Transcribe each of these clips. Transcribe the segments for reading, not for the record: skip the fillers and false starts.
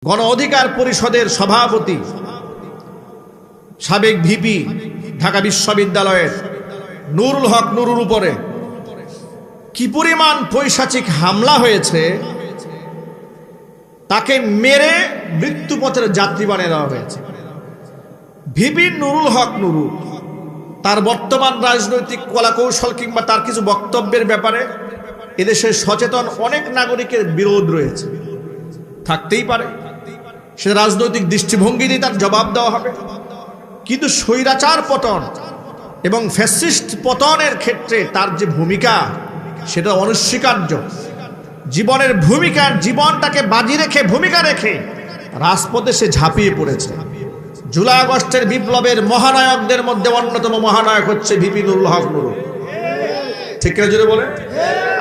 গণ অধিকার পরিষদের সভাপতি সাবেক ভিপি ঢাকা বিশ্ববিদ্যালয়ের নুরুল হক নুরুর উপরে কি পরিমাণ পৈশাচিক হামলা হয়েছে, তাকে মেরে মৃত্যুপথের যাত্রী বানিয়ে দেওয়া হয়েছে। ভিপি নুরুল হক নুরু তার বর্তমান রাজনৈতিক কলাকৌশল কিংবা তার কিছু বক্তব্যের ব্যাপারে এদেশের সচেতন অনেক নাগরিকের বিরোধ রয়েছে, থাকতেই পারে, সে রাজনৈতিক দৃষ্টিভঙ্গি দিয়ে তার জবাব দেওয়া হবে। কিন্তু স্বৈরাচার পতন এবং ফ্যাসিস্ট পতনের ক্ষেত্রে তার যে ভূমিকা সেটা অনস্বীকার্য। জীবনের ভূমিকা, জীবনটাকে বাজি রেখে ভূমিকা রেখে রাজপথে সে ঝাঁপিয়ে পড়েছে। জুলাই আগস্টের বিপ্লবের মহানায়কদের মধ্যে অন্যতম মহানায়ক হচ্ছে ভিপি নুরুল হক নুরু। ঠিক করে যদি বলেন,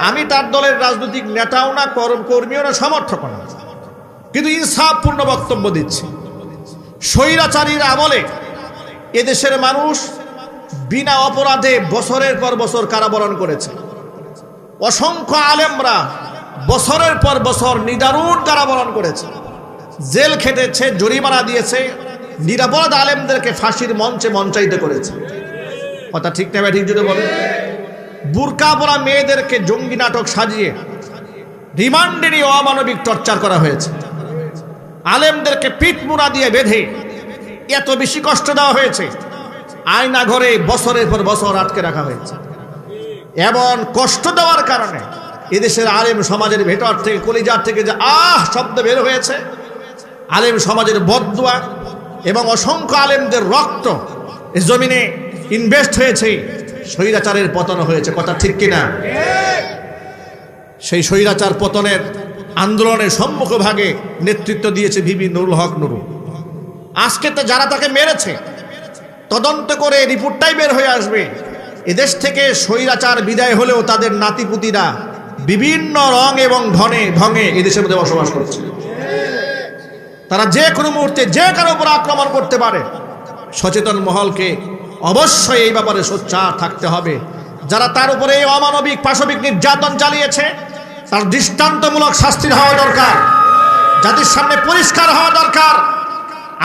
আমি তার দলের রাজনৈতিক নেতাও না, কর্মীও না, সমর্থক না, কিন্তু ইনসাফপূর্ণ বক্তব্য দিচ্ছি। স্বৈরাচারীর আমলে এদেশের মানুষ বিনা অপরাধে বছরের পর বছর কারাবরণ করেছে। অসংখ্য আলেমরা বছরের পর বছর নিদারুণ কারাবরণ করেছে, জেল খেটেছে, জরিমানা দিয়েছে, নিরাপরাধ আলেমদেরকে ফাঁসির মঞ্চে মঞ্চায়িত করেছে। কথা ঠিক না ঠিক যদি বলেন, বুরকা পরা মেয়েদেরকে জঙ্গি নাটক সাজিয়ে রিমান্ডে নিয়ে অমানবিক টর্চার করা হয়েছে। আলেমদেরকে পিঠমুড়া দিয়ে বেঁধে এত বেশি কষ্ট দেওয়া হয়েছে, আয়না ঘরে বছরের পর বছর আটকে রাখা হয়েছে। এমন কষ্ট দেওয়ার কারণে এদেশের আলেম সমাজের ভেতর থেকে, কলিজার থেকে যে শব্দ বের হয়েছে, আলেম সমাজের বদদুয়া এবং অসংখ্য আলেমদের রক্ত এই জমিনে ইনভেস্ট হয়েছে, স্বৈরাচারের পতন হয়েছে। কথা ঠিক কিনা? সেই স্বৈরাচার পতনের আন্দোলনের সম্মুখভাগে নেতৃত্ব দিয়েছে ভিপি নুরুল হক নুরু। আজকে তো যারা তাকে মেরেছে তদন্ত করে রিপোর্টটাই বের হয়ে আসবে, এদেশ থেকে স্বৈরাচার বিদায় হলেও তাদের নাতিপুতিরা বিভিন্ন রং এবং ঢঙে এদেশের মধ্যে বসবাস করছে। তারা যে কোনো মুহূর্তে যে কারো উপর আক্রমণ করতে পারে। সচেতন মহলকে অবশ্যই এই ব্যাপারে সোচ্চার থাকতে হবে। যারা তার উপরে এই অমানবিক পাশবিক নির্যাতন চালিয়েছে তার দৃষ্টান্তমূলক শাস্তি হওয়া দরকার, জাতির সামনে পরিষ্কার হওয়া দরকার।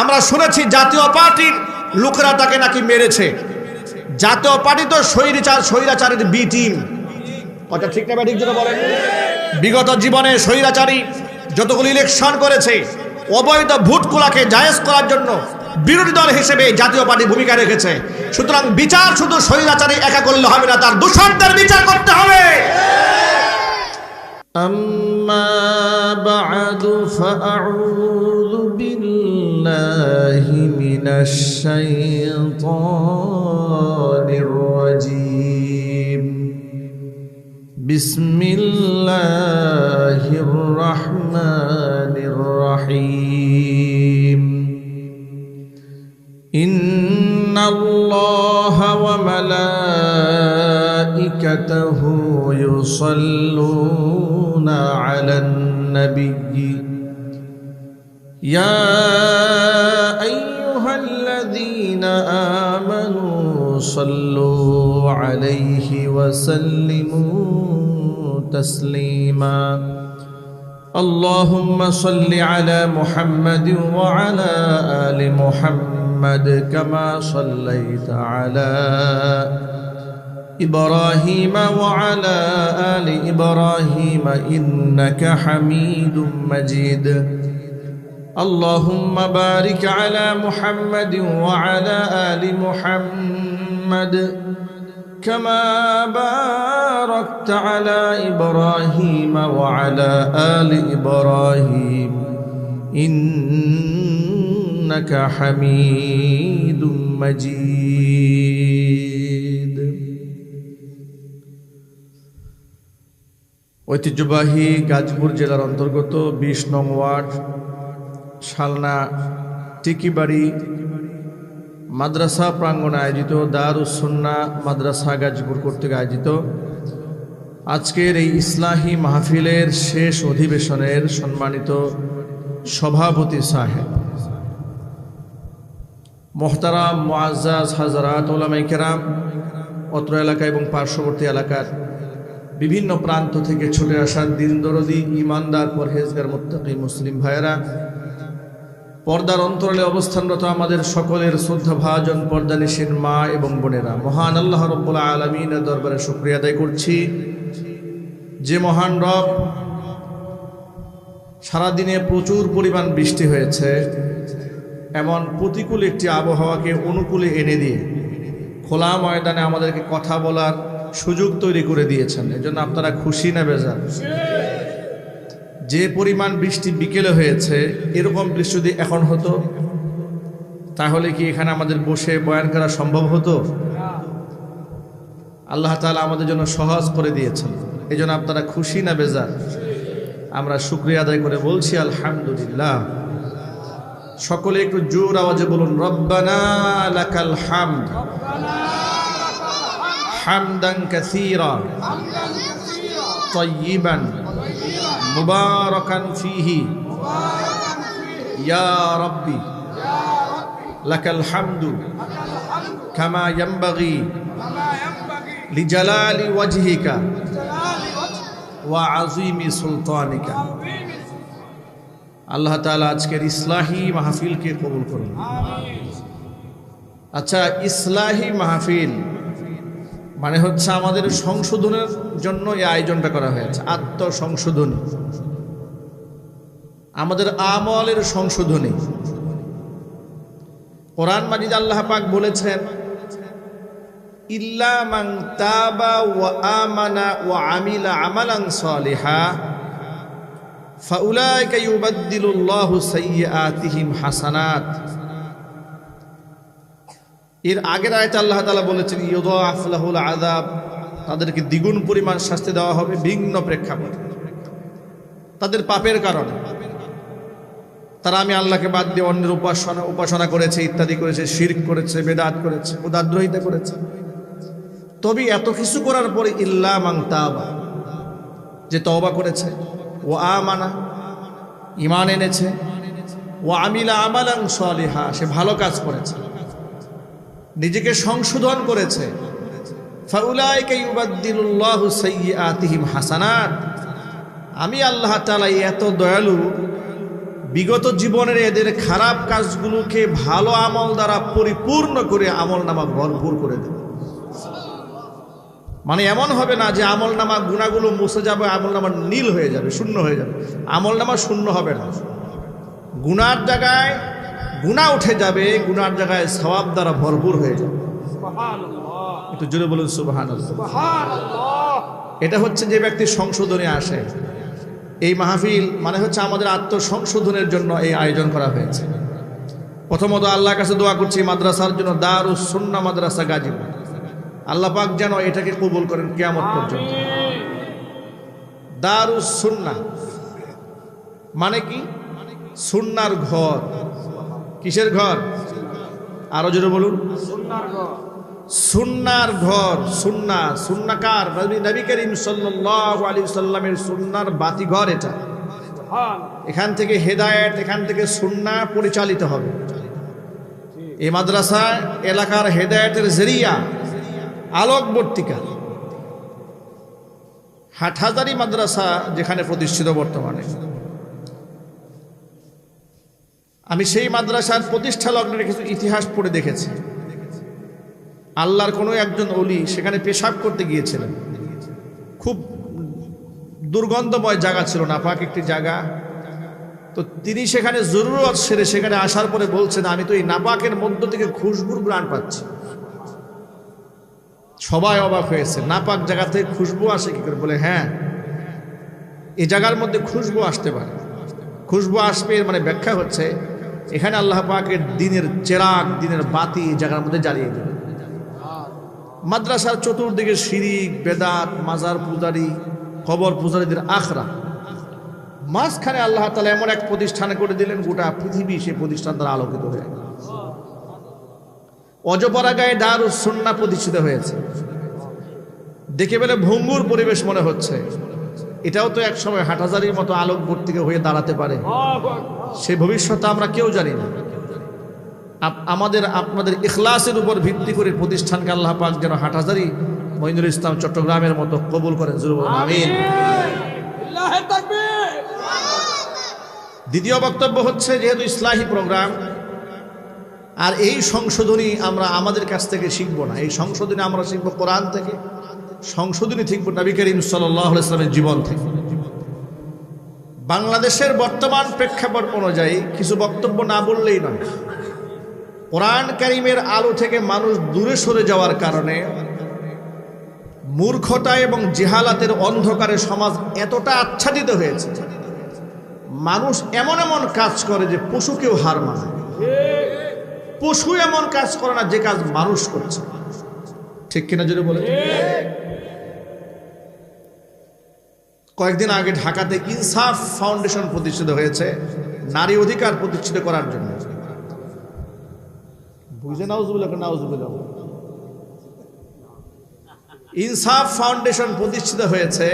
আমরা শুনেছি জাতীয় পার্টির লোকেরা তাকে নাকি মেরেছে। জাতীয় পার্টি তো স্বৈরাচারের বি টিম। কথা ঠিক না ঠিক যেটা বলেন, বিগত জীবনে স্বৈরাচারী যতগুলো ইলেকশন করেছে অবৈধ ভোটগুলাকে জায়েজ করার জন্য বিরোধী দল হিসেবে জাতীয় পার্টি ভূমিকা রেখেছে। সুতরাং বিচার শুধু স্বৈরাচারী একা করলে হবে না, তার দূষণদের বিচার করতে হবে। أما بعد فأعوذ بالله من الشيطان الرجيم بسم الله الرحمن الرحيم إن الله وملائكته يصلون على النبي يا أيها الذين آمنوا صلوا عليه وسلموا تسليما اللهم صل على محمد وعلى آل محمد كما صليت على إبراهيم وعلى آل إبراهيم إنك حميد مجيد اللهم بارك على محمد وعلى آل محمد كما باركت على إبراهيم وعلى آل إبراهيم إنك حميد مجيد ঐতিহ্যবাহী গাজীপুর জেলার অন্তর্গত ২০ নং ওয়ার্ড শালনা টিকিবাড়ি মাদ্রাসা প্রাঙ্গণে আয়োজিত দারুস সুন্নাহ মাদ্রাসা গাজীপুর কর্তৃক আয়োজিত আজকের এই ইসলাহি মাহফিলের শেষ অধিবেশনের সম্মানিত সভাপতি সাহেব, মোহতারাম মুআজ্জাজ হাজরাত উলামায়ে কেরাম, অত্র এলাকা এবং পার্শ্ববর্তী এলাকার বিভিন্ন প্রান্ত থেকে ছুটে আসা দিন দরদি ইমানদার পরহেজগার মুত্তাকি মুসলিম ভাইয়েরা, পর্দার অন্তরালে অবস্থানরত আমাদের সকলের শ্রদ্ধাভাজন পর্দানিশীন মা এবং বোনেরা, মহান আল্লাহ রাব্বুল আলামিনের দরবারে শুকরিয়া আদায় করছি যে মহান রব সারাদিনে প্রচুর পরিমাণ বৃষ্টি হয়েছে, এমন প্রতিকূল একটি আবহাওয়াকে অনুকূলে এনে দিয়ে খোলা ময়দানে আমাদেরকে কথা বলার সুযোগ তৈরি করে দিয়েছেন। এজন্য আপনারা খুশি না বেজার? যে পরিমাণ বৃষ্টি বিকেলে হয়েছে, এরকম বৃষ্টি যদি এখন হতো তাহলে কি এখানে আমাদের বসে বয়ান করা সম্ভব হতো? আল্লাহ তাআলা আমাদের জন্য সহজ করে দিয়েছেন। এজন্য আপনারা খুশি না বেজার? আমরা শুকরিয়া আদায় করে বলছি আলহামদুলিল্লাহ। সকলে একটু জোর আওয়াজে বলুন, রব্বানা লাকাল হামদ হামদান কাসীরা তাইয়িবান মুবারাকান ফীহি ইয়া রাব্বি লাকাল হামদু কামা ইয়ানবাগি লিজালালি ওয়াজহিকা ওয়া আযীমি সুলতানিকা। আল্লাহ তাআলা আজকের ইসলাহি মাহফিলকে কবুল করুন। আচ্ছা, ইসলাহি মাহফিল মানে হচ্ছে আমাদের সংশোধনের জন্য এই আয়োজনটা করা হয়েছে। আত্মসংশোধনী, আমাদের আমলের সংশোধনী। কোরআন মাজিদ আল্লাহ পাক বলেছেন, ইল্লা মান তাবা ওয়া আমানা ওয়া আমিলা আমালান সালিহা ফাউলাইকা ইউবাদদিলুল্লাহু সাইয়্যাতিহিম হাসানাত। এর আগের আয়াতে আল্লাহ তাআলা বলেছেন, ইউদাআফ লাহুল আযাব, তাদেরকে দ্বিগুণ পরিমাণ শাস্তি দেওয়া হবে ভিন্ন প্রেক্ষাপটে, তাদের পাপের কারণে। তারা আমি আল্লাহকে বাদ দিয়ে অন্যের উপাসনা করেছে, ইত্যাদি করেছে, শিরক করেছে, বেদাত করেছে, খোদাদ্রোহিতা করেছে। তবে এত কিছু করার পরে ইল্লা মান তাবা, যে তওবা করেছে, ও আমানা, ঈমান এনেছে, ও আমিলা আমালান সালিহা, সে ভালো কাজ করেছে, নিজেকে সংশোধন করেছে, ফাউলাইকা ইউবাদদিলুল্লাহু সাইয়্যাতিহিম হাসানাত, আমি আল্লাহ তাআলা এত দয়ালু, বিগত জীবনের এদের খারাপ কাজগুলোকে ভালো আমল দ্বারা পরিপূর্ণ করে আমলনামা ভরপুর করে দেব। মানে এমন হবে না যে আমলনামা গুনাহগুলো মুছে যাবে, আমলনামা নীল হয়ে যাবে, শূন্য হয়ে যাবে। আমলনামা শূন্য হবে না, গুনার জায়গায় গুনাহ উঠে যাবে, গুনার জায়গায় সওয়াব দ্বারা ভরপুর হয়ে যাবে। সুবহানাল্লাহ, একটু জোরে বলুন সুবহানাল্লাহ। সুবহানাল্লাহ। এটা হচ্ছে যে ব্যক্তি সংশোধনে আসে। এই মাহফিল মানে হচ্ছে আমাদের আত্মসংশোধনের জন্য এই আয়োজন করা হয়েছে। প্রথমত আল্লাহর কাছে দোয়া করছি মাদ্রাসার জন্য, দারুস সুন্নাহ মাদ্রাসা গাজীপুর, আল্লাহ পাক যেন এটাকে কবুল করেন কিয়ামত পর্যন্ত। দারুস সুন্নাহ মানে কি? সুন্নাহর ঘর। কিসের ঘর? আরো জোরে বলুন। সুন্নাহর ঘর। সুন্নাহ, সুন্নাহকার নবী করিম সাল্লাল্লাহু আলাইহি ওয়াসাল্লামের সুন্নাহর বাতিঘর এটা। এখান থেকে হেদায়েত, এখান থেকে সুন্নাহ পরিচালিত হবে। এই মাদ্রাসা এলাকার হেদায়েতের জরিয়া, আলোকবর্তিকা। হাটহাজারী মাদ্রাসা যেখানে প্রতিষ্ঠিত বর্তমানে, আমি সেই মাদ্রাসার প্রতিষ্ঠা লগ্নের কিছু ইতিহাস পড়ে দেখেছি। আল্লাহর কোনো একজন ওলি সেখানে পেশাব করতে গিয়েছিলেন। খুব দুর্গন্ধময় জায়গা ছিল, নাপাক একটি জায়গা। তো তিনি সেখানে জরুরত সেরে সেখানে আসার পরে বলছেন, আমি তো এই নাপাকের মধ্য থেকে খুশবুর ঘ্রাণ পাচ্ছি। সবাই অবাক হয়েছে, নাপাক জায়গা থেকে খুশবু আসে কি করে? বলে হ্যাঁ, এই জায়গার মধ্যে খুশবু আসতে পারে। খুশবু আসবে এর মানে ব্যাখ্যা হচ্ছে এখানে আল্লাহ পাকের দিনের চেরাগ, দিনের বাতি জায়গার মধ্যে জ্বালিয়ে দেবে। মাদ্রাসার চতুর্দিকে শিরিক, বেদাত, মাজার পূজারি, কবর পূজারীদের আখড়া, মাঝখানে আল্লাহ তাআলা এমন এক প্রতিষ্ঠান করে দিলেন, গোটা পৃথিবী সে প্রতিষ্ঠান দ্বারা আলোকিত হয়ে গেল। অজপাড়া গায়ে দারুস সুন্নাহ প্রতিষ্ঠিত হয়েছে। দেখে পেলে ভঙ্গুর পরিবেশ মনে হচ্ছে, এটাও তো এক সময় হাটহাজারীর মতো আলোকবর্তিকা হয়ে দাঁড়াতে পারে। সে ভবিষ্যৎ আমরা কেউ জানি না। আমাদের আপনাদের ইখলাসের উপর ভিত্তি করে প্রতিষ্ঠানকে আল্লাহ পাক যেন হাটহাজারী মঈনুল ইসলাম চট্টগ্রামের মতো কবুল করেন। আমিন। দ্বিতীয় বক্তব্য হচ্ছে, যেহেতু ইসলাহি প্রোগ্রাম, আর এই সংশোধনী আমরা আমাদের কাছ থেকে শিখব না। এই সংশোধনী আমরা শিখব কোরআন থেকে, সংশোধনী শিখব নবী করিম সাল্লাল্লাহু আলাইহি ওয়াসাল্লামের জীবন থেকে। বাংলাদেশের বর্তমান প্রেক্ষাপট অনুযায়ী কিছু বক্তব্য না বললেই নয়। কোরআন কারীমের আলো থেকে মানুষ দূরে সরে যাওয়ার কারণে মূর্খতা এবং জিহালাতের অন্ধকারে সমাজ এতটা আচ্ছাদিত হয়েছে, মানুষ এমন এমন কাজ করে যে পশুকেও হার মানায়। পশু এমন কাজ করে না যে কাজ মানুষ করছে, ঠিক কিনা যদি বলে। কয়েকদিন আগে ঢাকাতে ইনসাফ ফাউন্ডেশন প্রতিষ্ঠিত হয়েছে নারী অধিকার প্রতিষ্ঠিত করার জন্য। বুঝে নাউজুবিল্লাহ। ইনসাফ ফাউন্ডেশন প্রতিষ্ঠিত হয়েছে।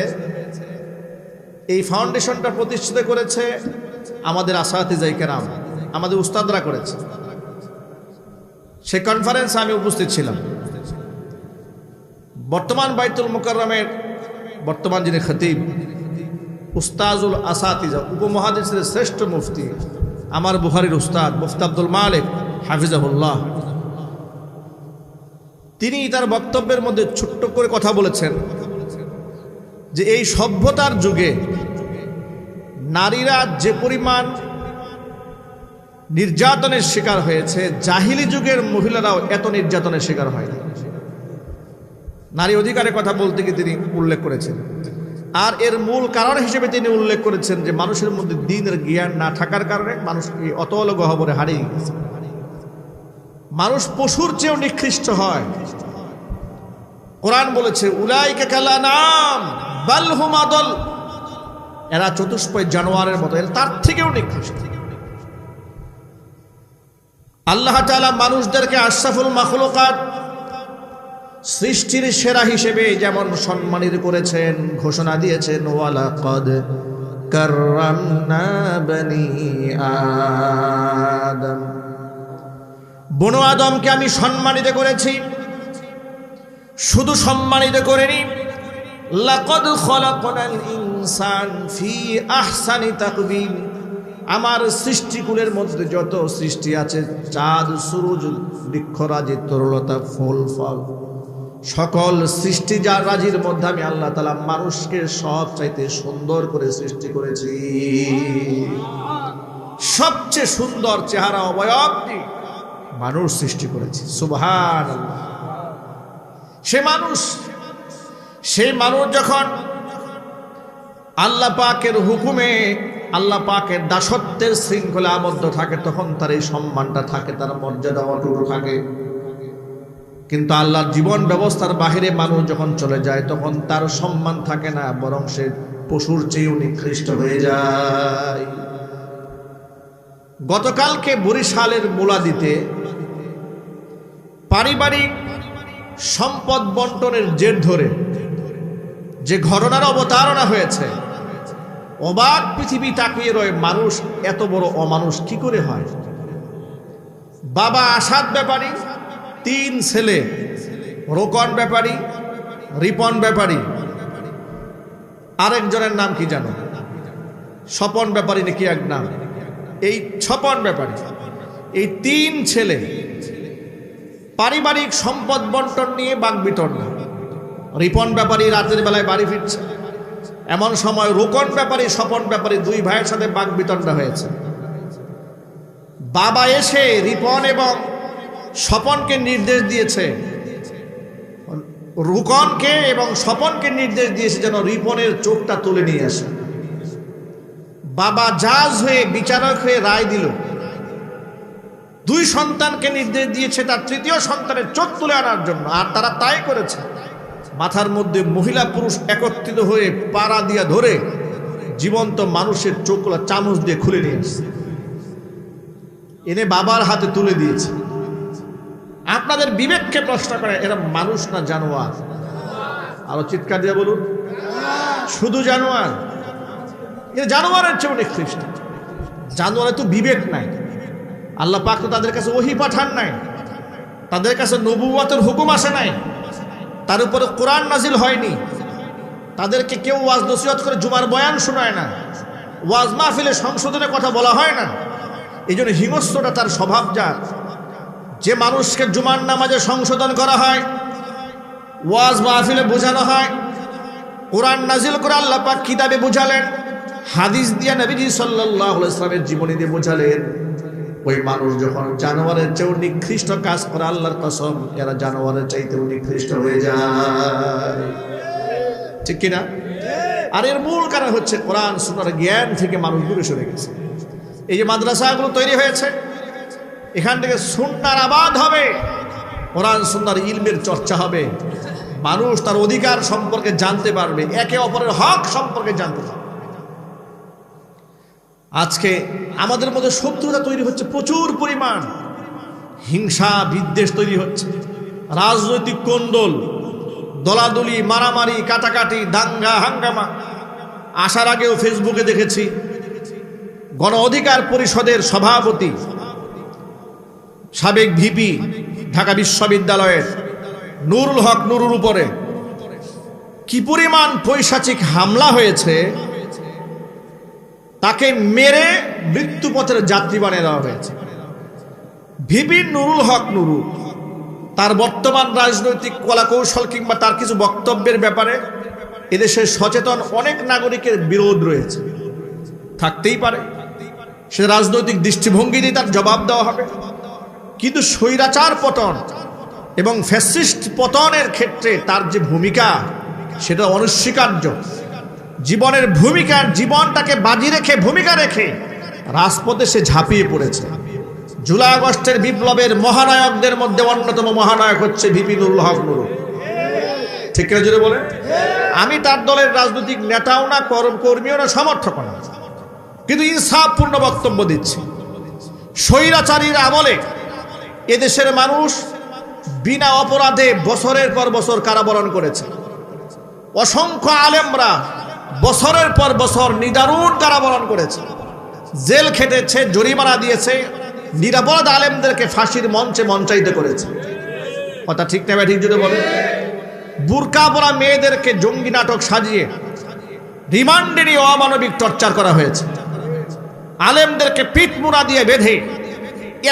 এই ফাউন্ডেশনটা প্রতিষ্ঠিত করেছে আমাদের আসাতিজায়ে কেরাম, আমাদের উস্তাদরা করেছে। সেই কনফারেন্সে আমি উপস্থিত ছিলাম। বর্তমান বাইতুল মুকাররমের বর্তমান যিনি খতিব, উস্তাজুল আসাতিজা, উপমহাদেশের শ্রেষ্ঠ মুফতি, আমার বুখারীর উস্তাদ মুফতি আব্দুল মালিক হাফিজাহুল্লাহ, তিনি তার বক্তব্যের মধ্যে ছোট্ট করে কথা বলেছেন যে এই সভ্যতার যুগে নারীরা যে পরিমাণ নির্যাতনের শিকার হয়েছে, জাহিলি যুগের মহিলারাও এত নির্যাতনের শিকার হয়নি। নারী অধিকারের কথা বলতে গিয়ে তিনি উল্লেখ করেছেন। আর এর মূল কারণ হিসেবে তিনি উল্লেখ করেছেন যে মানুষের মধ্যে দ্বীনের জ্ঞান না থাকার কারণে মানুষ এই অতল গহ্বরে হারিয়ে গেছে। মানুষ পশুর চেয়েও নিকৃষ্ট হয়। কোরআন বলেছে উলাইকা কালানাম বাল হুম আদল, এরা চতুষ্পয় জানোয়ারের মতো, এরা তার থেকেও নিকৃষ্ট। আল্লাহ তাআলা মানুষদেরকে আশরাফুল মাখলুকাত, সৃষ্টির সেরা হিসেবে যেমন সম্মানিত করেছেন, ঘোষণা দিয়েছেন ওয়ালাকাদ কাররামনা বনি আদম, বনু আদমকে আমি সম্মানিত করেছি। শুধু সম্মানিত করিনি, লাকাদ খলাকনাল ইনসান ফি আহসানি তাকবীম, আমার সৃষ্টিকুলের মধ্যে যত সৃষ্টি আছে, চাঁদ সূরজ বৃক্ষরাজি তরুলতা ফুল ফল, সকল সৃষ্টি যার রাজির মধ্যে আমি আল্লাহ তাআলা মানুষকে সব চাইতে সুন্দর করে সৃষ্টি করেছি। সবচেয়ে সুন্দর চেহারা অবয়ব মানুষ সৃষ্টি করেছি। সুবহানাল্লাহ। সেই মানুষ যখন আল্লাহ পাকের হুকুমে, আল্লাহ পাকের দাসত্বের শৃঙ্খলা আবদ্ধ থাকে, তখন তার এই সম্মানটা থাকে, তার মর্যাদা অটুট থাকে। কিন্তু আল্লাহর জীবন ব্যবস্থার বাহিরে মানুষ যখন চলে যায়, তখন তার সম্মান থাকে না, বরং সে পশুর চেয়েও নিকৃষ্ট হয়ে যায়। গতকালকে বরিশালের মুলাদিতে পারিবারিক সম্পদ বন্টনের জের ধরে যে ঘটনার অবতারণা হয়েছে, অবাক পৃথিবী তাকিয়ে রয়ে, মানুষ এত বড় অমানুষ কি করে হয়। বাবা আসাদ ব্যাপারী, 3 ছেলে, রোকন ব্যাপারী, রিপন ব্যাপারী, আরেকজনের নাম কি জানো, স্বপন ব্যাপারী নাকি এক নাম, এই স্বপন ব্যাপারী, এই 3 ছেলে পারিবারিক সম্পদ বন্টন নিয়ে বাকবিতণ্ডা। রিপন ব্যাপারী রাতের বেলায় বাড়ি ফিরছে, এমন সময় রোকন ব্যাপারী, স্বপন ব্যাপারী 2 ভাইয়ের সাথে বাকবিতণ্ডা হয়েছে। বাবা এসে রিপন এবং স্বপনকে নির্দেশ দিয়েছে, রোকনকে এবং স্বপনকে নির্দেশ দিয়েছে যেন রিপনের চোখটা তুলে নিয়ে আসে। বাবা জাজ হয়ে, বিচারক হয়ে রায় দিল। 2 সন্তানকে নির্দেশ দিয়েছে তার 3য় সন্তানের চোখ তুলে আনার জন্য, আর তারা তাই করেছে। মাথার মধ্যে মহিলা পুরুষ একত্রিত হয়ে পাড়া দিয়া ধরে জীবন্ত মানুষের চোখগুলো চামচ দিয়ে খুলে নিয়ে এসেছে, এনে বাবার হাতে তুলে দিয়েছে। আপনাদের বিবেককে প্রশ্ন করে, এরা মানুষ না জানোয়ার? আরো চিৎকার দিয়ে বলুন, শুধু জানোয়ার? এরা জানোয়ারের চেয়েও নিকৃষ্ট। জানোয়ারের তো বিবেক নাই। আল্লাহ পাক তো তাদের কাছে ওহী পাঠান নাই, তাদের কাছে নবুয়তের হুকুম আসে নাই, তার উপরে কোরআন নাজিল হয়নি, তাদেরকে কেউ ওয়াজ নসিহত করে জুমার বয়ান শোনায় না, ওয়াজ মাহফিলে সংশোধনের কথা বলা হয় না। এই জন্য হিংস্রটা তার স্বভাবজাত। যে মানুষকে জুমার নামাজে সংশোধন করা হয়, ওয়াজ মাহফিলে বোঝানো হয়, কোরআন নাজিল করে আল্লাহ পাক কিতাবে বোঝালেন, হাদিস দিয়া নবীজি সাল্লাল্লাহু আলাইহি ওয়াসাল্লামের জীবনী দিয়ে বোঝালেন, ওই মানুষ যখন জানোয়ারের চেয়েও নিকৃষ্ট কাজ করে, আল্লাহর কসম এরা জানোয়ারের চাইতেও নিকৃষ্ট হয়ে যায়। ঠিক কিনা? আর এর মূল কারণ হচ্ছে কোরআন সুন্নাহর জ্ঞান থেকে মানুষ দূরে সরে গেছে। এই যে মাদ্রাসাগুলো তৈরি হয়েছে, এখান থেকে সুন্নাহর আবাদ হবে, কোরআন সুন্নাহর ইলমের চর্চা হবে, মানুষ তার অধিকার সম্পর্কে জানতে পারবে, একে অপরের হক সম্পর্কে জানতে পারবে। আজকে আমাদের মধ্যে শত্রুতা তৈরি হচ্ছে প্রচুর পরিমাণ, হিংসা বিদ্বেষ তৈরি হচ্ছে, রাজনৈতিক কোন্দল, দলাদলি, মারামারি, কাটাকাটি, দাঙ্গা হাঙ্গামা। আসার আগেও ফেসবুকে দেখেছি গণ অধিকার পরিষদের সভাপতি, সাবেক ভিপি ঢাকা বিশ্ববিদ্যালয়ের নুরুল হক নুরুর উপরে কি পরিমাণ পৈশাচিক হামলা হয়েছে, তাকে মেরে মৃত্যুপথের যাত্রী বানিয়ে দেওয়া হয়েছে। ভিপি নুরুল হক নুরু তার বর্তমান রাজনৈতিক কলাকৌশল কিংবা তার কিছু বক্তব্যের ব্যাপারে এদেশে সচেতন অনেক নাগরিকের বিরোধ রয়েছে, থাকতেই পারে, সে রাজনৈতিক দৃষ্টিভঙ্গি দিয়ে তার জবাব দেওয়া হবে। কিন্তু স্বৈরাচার পতন এবং ফ্যাসিস্ট পতনের ক্ষেত্রে তার যে ভূমিকা, সেটা অনস্বীকার্য। জীবনের ভূমিকা, জীবনটাকে বাজি রেখে, ভূমিকা রেখে রাজপথে সে ঝাঁপিয়ে পড়েছে। জুলাই আগস্টের বিপ্লবের মহানায়কদের মধ্যে অন্যতম মহানায়ক হচ্ছে ভিপি নুরুল হক নুরু। ঠিক কিনা যদি বলেন? আমি তার দলের রাজনৈতিক নেতাও না, কর্মীও না, সমর্থক না, কিন্তু ইনসাফপূর্ণ বক্তব্য দিচ্ছি। স্বৈরাচারীর আমলে এদেশের মানুষ বিনা অপরাধে বছরের পর বছর কারাবরণ করেছে। অসংখ্য আলেমরা বছরের পর বছর নিদারুণ কারাবরণ করেছে, জেল খেটেছে, জরিমানা দিয়েছে, নিরাপরাধ আলেমদেরকে ফাঁসির মঞ্চে মঞ্চায়িত করেছে। কথা ঠিক না ঠিক যদি বলেন? বুরকা পরা মেয়েদেরকে জঙ্গি নাটক সাজিয়ে রিমান্ডে নিয়ে অমানবিক টর্চার করা হয়েছে। আলেমদেরকে পিঠমুড়া দিয়ে বেঁধে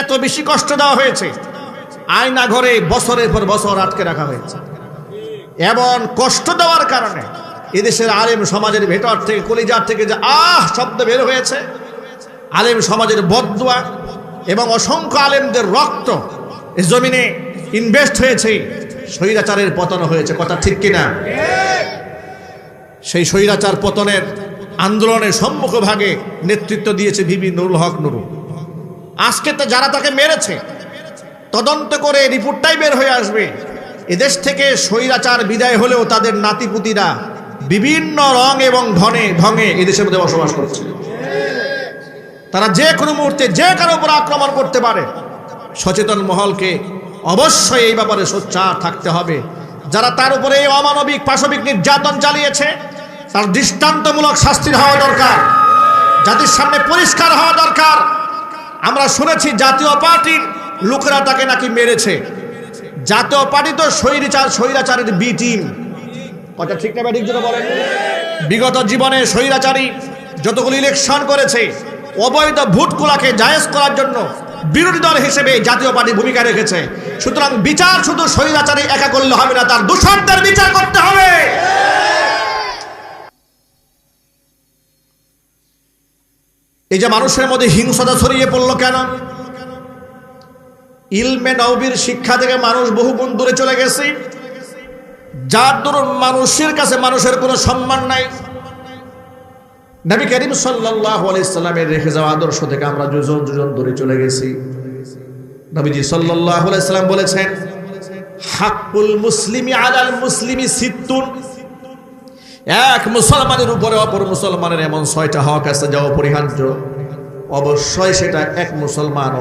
এত বেশি কষ্ট দেওয়া হয়েছে, আয়না ঘরে বছরের পর বছর আটকে রাখা হয়েছে। এমন কষ্ট দেওয়ার কারণে এদেশের আলেম সমাজের ভেতর থেকে, কলিজার থেকে যে শব্দ বের হয়েছে, আলেম সমাজের বদদুয়া এবং অসংখ্য আলেমদের রক্ত এ জমিনে ইনভেস্ট হয়েছে, স্বৈরাচারের পতন হয়েছে। কথা ঠিক কিনা? সেই স্বৈরাচার পতনের আন্দোলনের সম্মুখভাগে নেতৃত্ব দিয়েছে ভিপি নুরুল হক নুরু। আজকে তো যারা তাকে মেরেছে, তদন্ত করে রিপোর্টটাই বের হয়ে আসবে, এদেশ থেকে স্বৈরাচার বিদায় হলেও তাদের নাতিপুতিরা বিভিন্ন রং এবং ঢঙে এদেশের মধ্যে বসবাস করছে। তারা যে কোনো মুহূর্তে যে কারো উপর আক্রমণ করতে পারে। সচেতন মহলকে অবশ্যই এই ব্যাপারে সোচ্চার থাকতে হবে। যারা তার উপরে এই অমানবিক পাশবিক নির্যাতন চালিয়েছে, তার দৃষ্টান্তমূলক শাস্তি হওয়া দরকার, জাতির সামনে পরিষ্কার হওয়া দরকার। আমরা শুনেছি জাতীয় পার্টির লোকেরা তাকে নাকি মেরেছে। জাতীয় পার্টি তো স্বৈরাচারের বি টিম। কথা ঠিক না ঠিক যেটা বলেন? বিগত জীবনে স্বৈরাচারী যতগুলো ইলেকশন করেছে, অবৈধ ভোটগুলাকে জায়েজ করার জন্য বিরোধী দল হিসেবে জাতীয় পার্টি ভূমিকা রেখেছে। সুতরাং বিচার শুধু স্বৈরাচারী একা করলে হবে না, তার দূষণদের বিচার করতে হবে। এই যে মানুষের মধ্যে হিংসতা ছড়িয়ে পড়লো কেন? ইলমে নবীর শিক্ষা থেকে মানুষ বহু গুণ দূরে চলে গেছে, যার দরুন মানুষের কাছে মানুষের কোনো সম্মান নাই। নবী করিম সাল্লাল্লাহু আলাইহি সাল্লামের রেখে যাওয়া আদর্শ থেকে আমরা যোজন দূরে চলে গেছি। নবীজি সাল্লাল্লাহু আলাইহি সাল্লাম বলেছেন, হাক্কুল মুসলিমি আলাল মুসলিমি সিত্তুন। এক মুসলমানের উপরে অপর মুসলমানের এমন 6টা হক আছে যা অপরিহার্য। অবশ্যই সেটা এক মুসলমান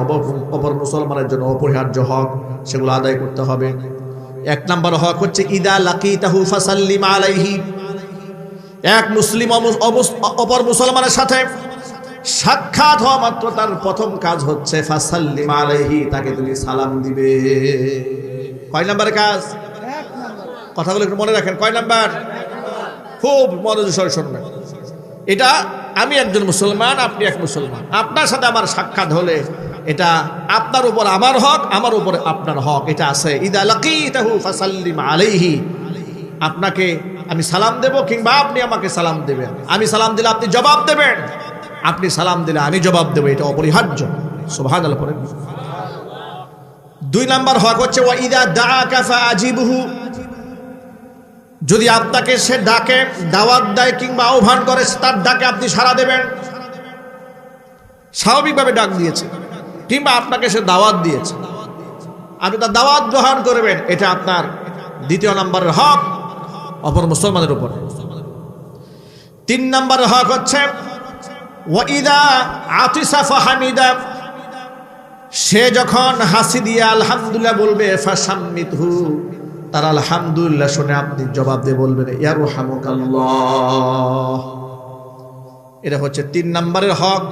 অপর মুসলমানের জন্য অপরিহার্য হক, সেগুলো আদায় করতে হবে। 1 নম্বর হক হচ্ছে ইদা লাকিতাহু ফাসাল্লিম আলাইহি। এক মুসলিম অপর মুসলমানের সাথে সাক্ষাৎ হওয়া মাত্র তার প্রথম কাজ হচ্ছে ফাসাল্লিম আলাইহি, তাকে তুমি সালাম দিবে। কয় নম্বরের কাজ? কথাগুলো একটু মনে রাখেন। কয় নাম্বার? খুব মনোযোগ সহকারে শুনবেন। এটা আমি একজন মুসলমান, আপনি এক মুসলমান, আপনার সাথে আমার সাক্ষাৎ হলে এটা আপনার উপর আমার হক, আমার উপর আপনার হক, এটা আছে। ইদা লাকিতাহু ফাসাল্লিম আলাইহি, আপনাকে আমি সালাম দেব কিংবা আপনি আমাকে সালাম দেবেন, আমি সালাম দিলে আপনি জবাব দেবেন, আপনি সালাম দিলে আমি জবাব দেব, এটা অপরিহার্য। সুবহানাল্লাহ পড়েন। 2 নাম্বার হক হচ্ছে ওয়া ইদা দাআকা ফাআজিবহু, যদি আপনাকে সে ডাকে, দাওয়াত দেয় কিংবা আহ্বান করে, তার ডাকে আপনি সাড়া দেবেন। স্বাভাবিকভাবে ডাক দিয়েছে কিংবা আপনাকে সে দাওয়াত দিয়েছে, আপনি তার দাওয়াত গ্রহণ করবেন, এটা আপনার 2 নম্বরের হক অপর মুসলমানের উপর। 3 নম্বরের হক হচ্ছে ওয়া ইদা আতিসা ফাহামিদা, সে যখন হাসি দিয়ে আলহামদুলিল্লাহ বলবে, ফাসাম্মিতহু, তার আলহামদুলিল্লাহ শুনে আপনি জবাব দিয়ে বলবেন ইয়ারহামুকাল্লাহ। এটা হচ্ছে 3 নম্বরের হক।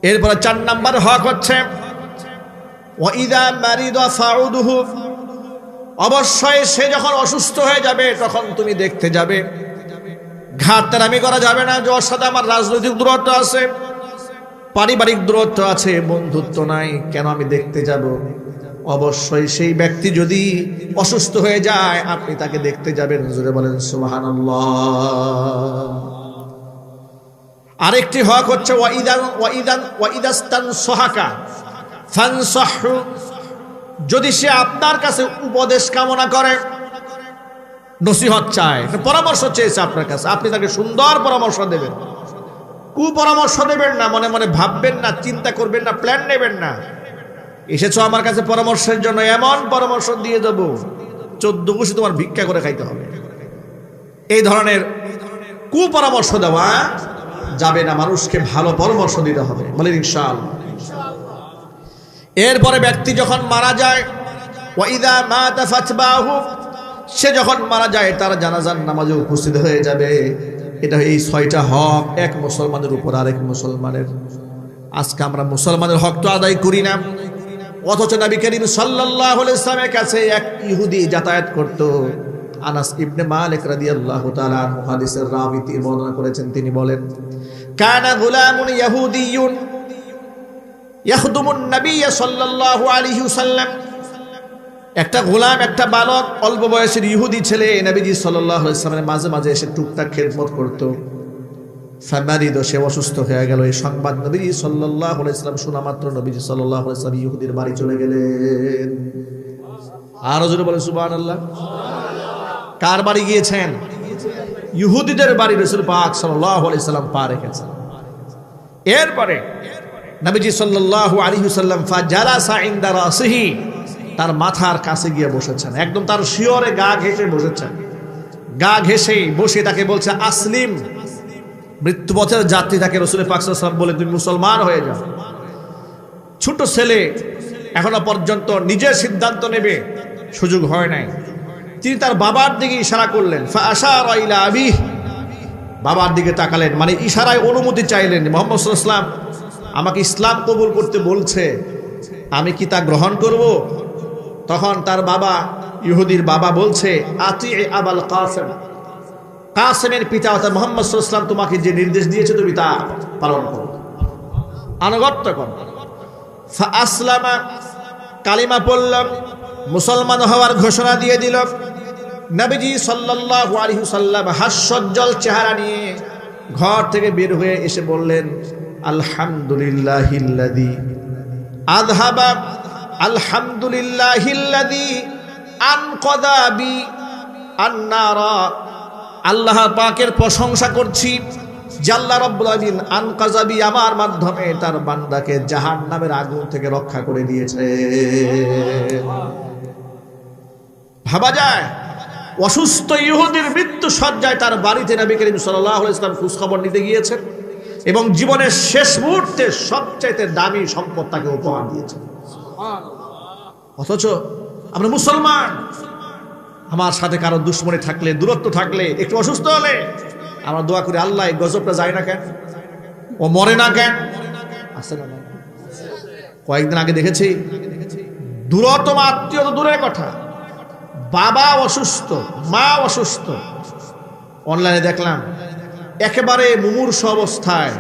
এরপরে 4 নম্বরের হক হচ্ছে ওয়া ইদা মারিদা ফাউদহু, অবশ্যই সে যখন অসুস্থ হয়ে যাবে তখন তুমি দেখতে যাবে। ঘাটতারামি করা যাবে না যে ওর সাথে আমার রাজনৈতিক দূরত্ব আছে, পারিবারিক দূরত্ব আছে, বন্ধুত্ব নাই, কেন আমি দেখতে যাব? অবশ্যই সেই ব্যক্তি যদি অসুস্থ হয়ে যায় আপনি তাকে দেখতে যাবেন। জোরে বলেন সুবহানাল্লাহ। আরেকটি হক হচ্ছে ওয়া ইদাস্তানসাহাকা ফানসাহু, যদি সে আপনার কাছে উপদেশ কামনা করে, নসিহত চায়, পরামর্শ চেয়েছে আপনার কাছে, আপনি তাকে সুন্দর পরামর্শ দেবেন, কুপরামর্শ দেবেন না, মনে মনে ভাববেন না, চিন্তা করবেন না, প্ল্যান নেবেন না, এসেছো আমার কাছে পরামর্শের জন্য, এমন পরামর্শ দিয়ে দেবো 14 বছর তোমার ভিক্ষা করে খাইতে হবে। এই ধরনের কুপরামর্শ দেওয়া যাবে না, মানুষকে ভালো পরামর্শ দিতে হবে, বলেন ইনশাআল্লাহ। এরপরে ব্যক্তি যখন মারা যায়, ওয়া ইযা মাতা ফাতবাহু, সে যখন মারা যায় তার জানাজার নামাজে উপস্থিত হয়ে যাবে। এটা এই 6টা হক এক মুসলমানের উপর আরেক মুসলমানের। আজকে আমরা মুসলমানের হক তো আদায় করি না, অথচ নবী করিম সাল্লাল্লাহু আলাইহি ওয়াসাল্লামের কাছে এক ইহুদি যাতায়াত করত। আনাস ইবনে মালিক রাদিয়াল্লাহু তাআলা আনহু হাদিসের রাবী বর্ণনা করেছেন, তিনি বলেন কানা গুলামুন ইহুদিয়ুন ইয়াখদুমুন নবী সাল্লাল্লাহু আলাইহি ওয়াসাল্লাম, একটা গোলাম, একটা বালক, অল্প বয়সের ইহুদি ছেলে নবীজি সাল্লাল্লাহু আলাইহি ওয়াসাল্লামের মাঝে মাঝে এসে টুকটাক খেদমত করত। ফামারিদ, সে অসুস্থ হয়ে গেল। এই সংবাদ নবীজি সাল্লাল্লাহু আলাইহি ওয়াসাল্লাম শোনা মাত্র নবীজি সাল্লাল্লাহু আলাইহি ওয়াসাল্লাম ইহুদির বাড়ি চলে গেলেন। আর জোরে বলে সুবহানাল্লাহ। কার বাড়ি গিয়েছেন? ইহুদিদের বাড়ি রাসূল পাক সাল্লাল্লাহু আলাইহি ওয়াসাল্লাম পা রেখেছেন। এরপরে নবীজি সাল্লাল্লাহু আলাইহি ওয়াসাল্লাম ফাজালাসা ইনদা রাসিহি, তার মাথার কাছে গিয়ে বসেছেন, একদম তার শিয়রে গা ঘেঁষে বসেছেন। গা ঘেঁষে বসে তাকে বলছে আসলিম, মৃত্যুপথের যাত্রী তাকে রাসূল পাক সাল্লাল্লাহু আলাইহি ওয়াসাল্লাম বলে তুমি মুসলমান হয়ে যাও। ছোট ছেলে, এখনো পর্যন্ত নিজের সিদ্ধান্ত নেবে সুযোগ হয় নাই। তিনি তার বাবার দিকে ইশারা করলেন, ফাআশারা ইলা আবিহ, বাবার দিকে তাকালেন, মানে ইশারায় অনুমতি চাইলেন। মুহাম্মদ সাল্লাল্লাহু আলাইহি ওয়াসাল্লাম আমাকে ইসলাম কবুল করতে বলছে, আমি কি তা গ্রহণ করব? তখন তার বাবা, ইহুদির বাবা বলছে আতি আবাল কাসেম, কাসেমের পিতা অর্থাৎ মুহাম্মদ সাল্লাল্লাহু আলাইহি ওয়াসাল্লাম তোমাকে যে নির্দেশ দিয়েছে তুমি তা পালন করো, আনুগত্য করো। ফাআসলামা, কালিমা পড়ল, মুসলমান হওয়ার ঘোষণা দিয়ে দিল। নবীজি সাল্লাল্লাহু আলাইহি ওয়াসাল্লাম হাস্যোজ্জ্বল চেহারা নিয়ে ঘর থেকে বের হয়ে এসে বললেন আলহামদুলিল্লাহিল্লাযী আযহাবা, আলহামদুলিল্লাহিল্লাযী আনকাযা বি আন-নারা, আল্লাহ পাকের প্রশংসা করছি যে আল্লাহ রাব্বুল আলামিন আনকাযা বি, আমার মাধ্যমে তার বান্দাকে জাহান্নামের আগুন থেকে রক্ষা করে দিয়েছে। ভাবা যায় অসুস্থ ইহুদির মৃত্যু সজ্জায় তার বাড়িতে নবী করিম সাল্লাল্লাহু আলাইহি ওয়াসাল্লাম খোঁজ খবর নিতে গিয়েছেন এবং জীবনের শেষ মুহূর্তে সবচাইতে দামি সম্পদ তাকে উপহার দিয়েছেন। অথচ আমরা মুসলমান, আমার সাথে কারো দুশ্মনী থাকলে, দূরত্ব থাকলে, একটু অসুস্থ হলে আমরা দোয়া করি আল্লাহ এই গজবটা যায় না কেন, ও মরে না কেন। আছে না? কয়েকদিন আগে দেখেছি দূরতম আত্মীয় তো দূরের কথা, বাবা অসুস্থ, মা অসুস্থ, অনলাইনে দেখলাম একেবারে মুমূর্ষু অবস্থায়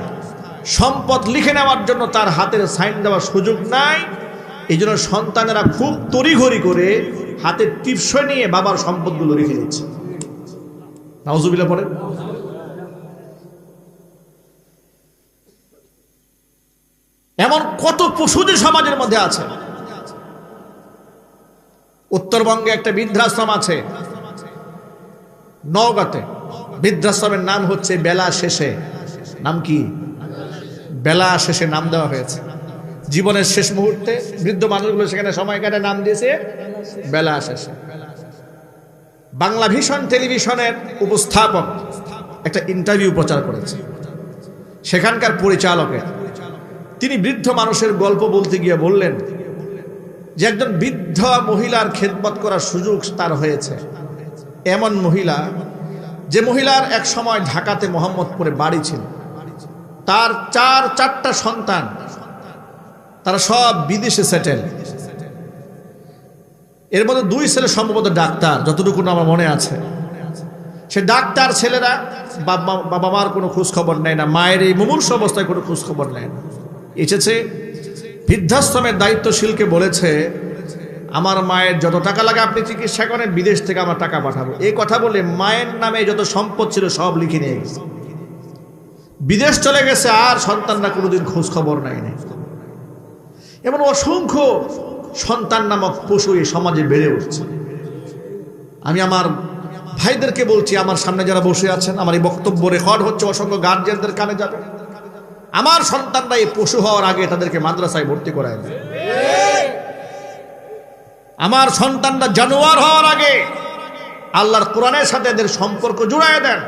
সম্পদ লিখে নেওয়ার জন্য তার হাতের সাইন দেওয়ার সুযোগ নাই। এই জন্য সন্তানেরা খুব তড়িঘড়ি করে হাতের টিপসই নিয়ে বাবার সম্পদগুলো রেখে দিচ্ছে। নাউজুবিল্লাহ পড়ে। এমন কত পশুদের সমাজের মধ্যে আছে। উত্তরবঙ্গে একটা বৃদ্ধাশ্রম আছে নওগাঁতে। বৃদ্ধাশ্রমের নাম হচ্ছে বেলা শেষে। নাম কি? বেলা শেষে নাম দেওয়া হয়েছে। জীবনের শেষ মুহূর্তে বৃদ্ধ মানুষগুলো সেখানে সময় কাটে, নাম দিয়েছে বেলা শেষে। বাংলা ভিশন টেলিভিশনের উপস্থাপক একটা ইন্টারভিউ প্রচার করেছে। সেখানকার পরিচালকের তিনি বৃদ্ধ মানুষের গল্প বলতে গিয়ে বললেন যে একজন বৃদ্ধ মহিলার খেদমত করার সুযোগ তার হয়েছে। এমন মহিলা, যে মহিলার এক সময় ঢাকাতে মোহাম্মদপুরে বাড়ি ছিল, তার চারটা সন্তান, তারা সব বিদেশে সেটেল। এর মধ্যে 2 ছেলে সম্ভবত ডাক্তার, যতটুকু আমার মনে আছে। সে ডাক্তার ছেলেরা বাবা মার কোনো খোঁজ খবর নেয় না, মায়ের এই মুমূর্ষু অবস্থায় কোনো খোঁজ খবর নেয় না। এসেছে বৃদ্ধাশ্রমের দায়িত্বশীলকে বলেছে, আমার মায়ের যত টাকা লাগে আপনি চিকিৎসা করেন, বিদেশ থেকে আমার টাকা পাঠাবো। এই কথা বলে মায়ের নামে যত সম্পদ ছিল সব লিখে নিয়ে গেছে, বিদেশ চলে গেছে। আর সন্তানরা কোনোদিন খোঁজ খবর নেয়নি। এমন অসংখ্য সন্তান নামক পশু এই সমাজে বেড়ে উঠছে। আমি আমার ভাইদেরকে বলছি, আমার সামনে যারা বসে আছেন, আমার এই বক্তব্য রেকর্ড হচ্ছে, অসংখ্য গার্জিয়ানদের কানে যাবে। আমার সন্তানরা এই পশু হওয়ার আগে তাদেরকে মাদ্রাসায় ভর্তি করায় দেয়। আমার সন্তানরা জানোয়ার হওয়ার আগে আল্লাহর কোরআনের সাথে এদের সম্পর্ক জুড়ায় দেন।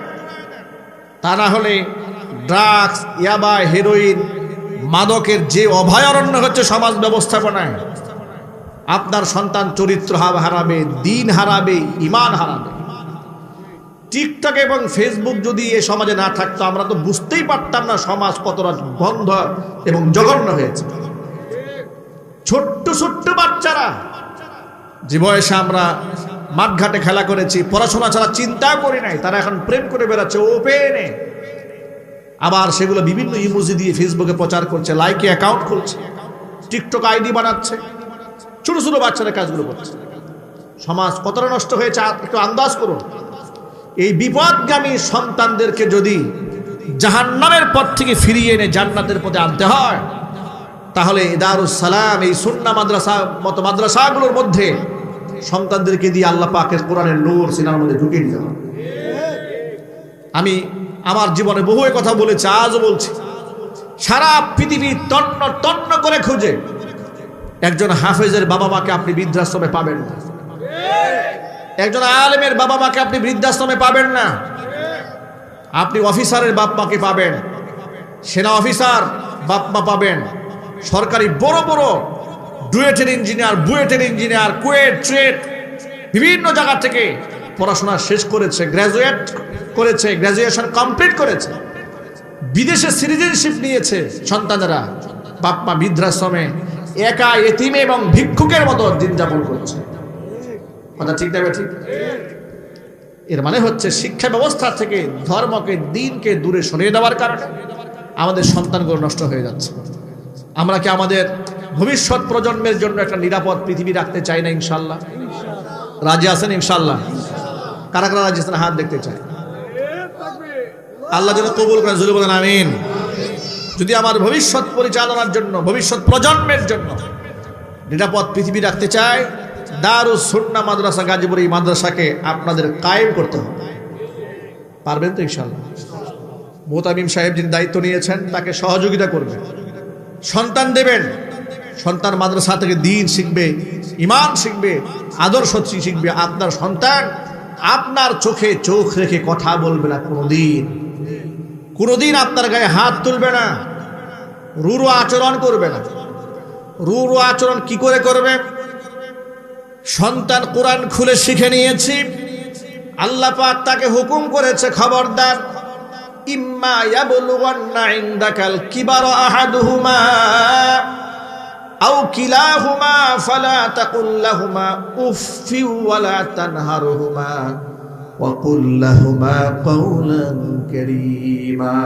তা না হলে ড্রাগস, ইয়াবা, হেরোইন, মাদকের যে অভয়ারণ্য হচ্ছে সমাজ ব্যবস্থাপনায়, আপনার সন্তান চরিত্র হারাবে, দিন হারাবে, ঈমান হারাবে। টিকটক এবং ফেসবুক যদি এ সমাজে না থাকতো, আমরা তো বুঝতেই পারতাম না সমাজ কতটা বন্ধ এবং জঘন্য হয়েছে। ছোট্ট ছোট্ট বাচ্চারা, যে বয়সে আমরা মাঠঘাটে খেলা করেছি, পড়াশোনা ছাড়া চিন্তা করি নাই, তারা এখন প্রেম করে বেড়াচ্ছে ওপেনে। আবার সেগুলো বিভিন্ন ইমোজি দিয়ে ফেসবুকে প্রচার করছে, লাইকে অ্যাকাউন্ট খুলছে, টিকটক আইডি বানাচ্ছে, ছোট ছোট বাচ্চারা কাজগুলো করছে। সমাজ কতটা নষ্ট হয়েছে একটু আন্দাজ করুন। এই বিপদগামী সন্তানদেরকে যদি জাহান্নামের পথ থেকে ফিরিয়ে এনে জান্নাতের পথে আনতে হয়, তাহলে দারুস সালাম, এই সুন্নাহ মাদ্রাসা মতো মাদ্রাসাগুলোর মধ্যে সন্তানদেরকে দিয়ে আল্লাহ পাকের কোরআনের নূর সিনার মধ্যে ঢুকিয়ে দিতে হবে। আমি আমার জীবনে বহু কথা বলেছি, আজও বলছি, সারা পৃথিবী তন্ন তন্ন করে খুঁজে একজন হাফেজের বাবা মাকে আপনি বৃদ্ধাশ্রমে পাবেন না। একজন আলেমের বাবা মাকে আপনি বৃদ্ধাশ্রমে পাবেন না। আপনি অফিসারের বাপ মাকে পাবেন, সেনা অফিসার বাপ মা পাবেন, সরকারি বড় বড় ডুয়েটের ইঞ্জিনিয়ার, বুয়েটের ইঞ্জিনিয়ার, কুয়েট, ট্রেড, বিভিন্ন জায়গা থেকে পড়াশোনা শেষ করেছে, গ্র্যাজুয়েট করেছে, গ্র্যাজুয়েশন কমপ্লিট করেছে, বিদেশে সিটিজেনশিপ নিয়েছে। সন্তানেরা বাপ মা বৃদ্ধাশ্রমে একা এতিম এবং ভিক্ষুকের মতো দিন যাপন করছে। কথা ঠিক না ঠিক? এর মানে হচ্ছে শিক্ষা ব্যবস্থা থেকে ধর্মকে, দিনকে দূরে সরিয়ে দেওয়ার কারণে আমাদের সন্তানগুলো নষ্ট হয়ে যাচ্ছে। আমরা কি আমাদের ভবিষ্যৎ প্রজন্মের জন্য একটা নিরাপদ পৃথিবী রাখতে চাই না? ইনশাল্লাহ রাজি আছেন? ইনশাল্লাহ কারা কারা রাজি আছেন? হাত দেখতে চাই। আল্লাহ যেন কবুল করেন, জোরে বলেন আমিন। যদি আমার ভবিষ্যৎ পরিচালনার জন্য, ভবিষ্যৎ প্রজন্মের জন্য নিরাপদ পৃথিবী রাখতে চাই, দারুস সুন্নাহ মাদ্রাসা গাজীপুর, এই মাদ্রাসাকে আপনাদের কায়েম করতে হবে। পারবেন তো ইনশাল্লাহ? মোতামিম সাহেব যিনি দায়িত্ব নিয়েছেন, তাকে সহযোগিতা করবেন, সন্তান দেবেন। সন্তান মাদ্রাসা থেকে দিন শিখবে, ঈমান শিখবে, আদর্শ শিখবে। আপনার সন্তান আপনার চোখে চোখ রেখে কথা বলবে না কোনোদিন, কোনোদিন আপনার গায়ে হাত তুলবে না, রূঢ় আচরণ করবে না। রূঢ় আচরণ কি করে করবে? সন্তান কোরআন খুলে শিখে নিয়েছি, আল্লাহ পাক তাকে হুকুম করেছে, খবরদার, ইম্মা ইয়াবলুগান্না ইনদাকাল কিবারা আহাদুহুমা আও কিলাহুমা ফালা তাকুল লাহুমা উফফি ওয়ালা তানহারহুমা وقل لهما قولا كريما।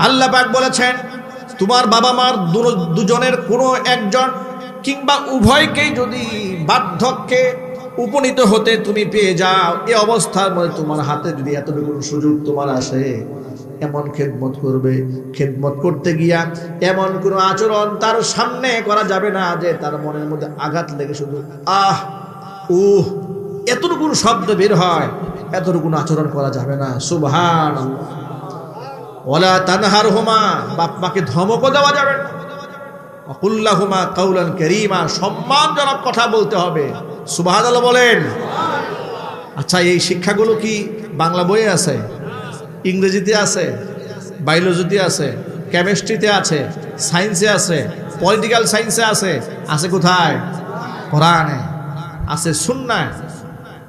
আল্লাহ পাক বলেছেন তোমার বাবা মার দুজনের কোনো একজন কিংবা উভয়কেই যদি বার্ধক্যে উপনীত হতে তুমি পেয়ে যাও, এই অবস্থার মধ্যে তোমার হাতে যদি এতটুকু সুযোগ তোমার আসে, এমন খেদমত করবে, খেদমত করতে গিয়া এমন কোনো আচরণ তার সামনে করা যাবে না যে তার মনের মধ্যে আঘাত লেগে শুধু আহ উহ এতটুকু শব্দ বের হয়, এতটুকু আচরণ করা যাবে না। সুবহানাল্লাহ। ওয়ালা তানহারহুমা, বাপ মাকে ধমকও দেওয়া যাবে না। ওয়াকুল লাহুমা কাওলান কারীমা, সম্মানজনক কথা বলতে হবে। সুবহানাল্লাহ বলেন। আচ্ছা, এই শিক্ষাগুলো কি বাংলা বইয়ে আছে? ইংরেজিতে আছে, বায়োলজিতে আছে, কেমিস্ট্রিতে আছে, সায়েন্সে আছে, পলিটিক্যাল সায়েন্সে আছে। আছে কোথায়? কোরআনে আছে, সুন্নাহ।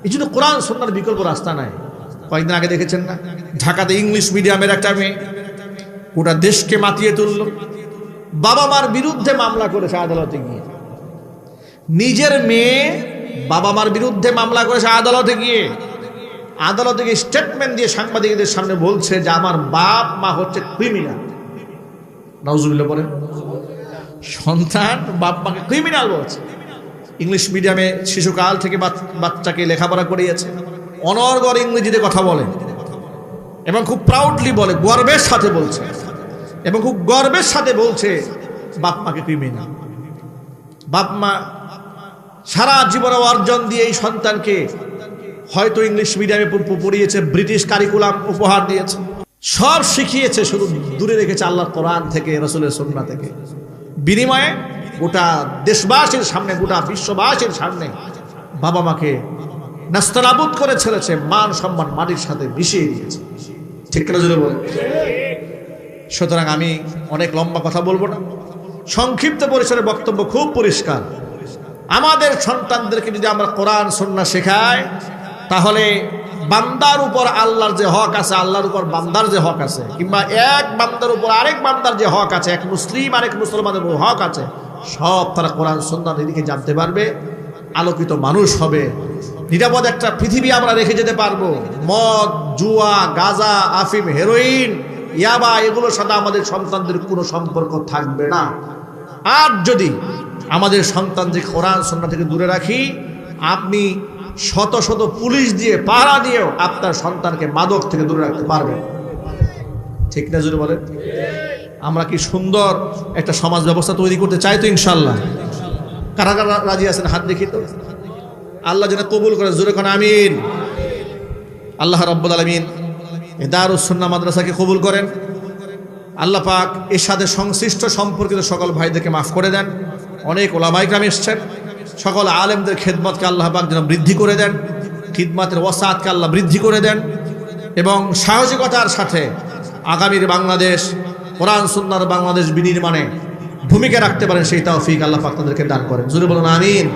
এই জন্য কোরআন সুন্নাহর বিকল্প রাস্তা নাই। কয়েকদিন আগে দেখেছেন না, ঢাকাতে ইংলিশ মিডিয়ামের একটা মেয়ে গোটা দেশকে মাতিয়ে তুলল। বাবা মার বিরুদ্ধে মামলা করেছে আদালতে গিয়ে। নিজের মেয়ে বাবা মার বিরুদ্ধে মামলা করেছে আদালতে গিয়ে। আদালতে গিয়ে স্টেটমেন্ট দিয়ে সাংবাদিকদের সামনে বলছে যে আমার বাপ মা হচ্ছে ক্রিমিনাল। নাউজুবিল্লাহ বলেন। সন্তান বাপ মাকে ক্রিমিনাল বলছে। ইংলিশ মিডিয়ামে শিশুকাল থেকে বাচ্চাকে লেখাপড়া করিয়েছে, অনর্গল ইংরেজিতে কথা বলে এবং খুব প্রাউডলি বলে, গর্বের সাথে বলছে এবং খুব গর্বের সাথে বলছে বাপ মাকে ক্রিমিনাল। বাপ মা সারা জীবনে অর্জন দিয়ে এই সন্তানকে হয়তো ইংলিশ মিডিয়ামে পড়িয়েছে, ব্রিটিশ কারিকুলাম উপহার দিয়েছে, সব শিখিয়েছে, শুধু দূরে রেখেছে আল্লাহর কোরআন থেকে, রাসূলের সুন্নাহ থেকে। বিনিময়ে গোটা দেশবাসীর সামনে, গোটা বিশ্ববাসীর সামনে বাবা মাকে নাস্তানাবুদ করে ছেড়েছে, মান সম্মান মাটির সাথে মিশিয়ে দিয়েছে। ঠিক না জোরে বলেন? সুতরাং আমি অনেক লম্বা কথা বলবো না, সংক্ষিপ্ত পরিসরে বক্তব্য খুব পরিষ্কার। আমাদের সন্তানদেরকে যদি আমরা কোরআন সুন্নাহ শেখাই, তাহলে বান্দার উপর আল্লাহর যে হক আছে, আল্লাহর উপর বান্দার যে হক আছে, কিংবা এক বান্দার উপর আরেক বান্দার যে হক আছে, এক মুসলিম আরেক মুসলমানের উপর হক আছে, সব তারা কোরআন সুন্নাহ এদিকে জানতে পারবে, আলোকিত মানুষ হবে, নিরাপদ একটা পৃথিবী আমরা রেখে যেতে পারবো। মদ, জুয়া, গাঁজা, আফিম, হেরোইন, ইয়াবা এগুলোর সাথে আমাদের সন্তানদের কোনো সম্পর্ক থাকবে না। আর যদি আমাদের সন্তানদের কোরআন সুন্নাহ থেকে দূরে রাখি, আপনি শত শত পুলিশ দিয়ে পাহারা দিয়েও আপনার সন্তানকে মাদক থেকে দূরে রাখতে পারবেন। ঠিক না জোরে বলেন? আমরা কি সুন্দর একটা সমাজ ব্যবস্থা তৈরি করতে চাই তো ইনশাল্লাহ? কারা কারা রাজি আছেন হাত দেখি তো। আল্লাহ যেন কবুল করে, জোরে কোন আমিন। আল্লাহ রাব্বুল আলামিন এই দারুস সুন্নাহ মাদ্রাসাকে কবুল করেন। আল্লাহ পাক এর সাথে সংশ্লিষ্ট সম্পর্কিত সকল ভাইদেরকে মাফ করে দেন। অনেক ওলামায়ে কেরাম এসেছেন, সকল আলেমদের খেদমতকে আল্লাহ পাক যেন বৃদ্ধি করে দেন, খিদমতের ওয়াসাতকে আল্লাহ বৃদ্ধি করে দেন, এবং সাহসিকতার সাথে আগামীর বাংলাদেশ, কোরআন সুন্নাহর বাংলাদেশ বিনির্মাণে ভূমিকা রাখতে পারেন, সেই তৌফিক আল্লাহ পাক তাদেরকে দান করেন। জোরে বলুন আমিন।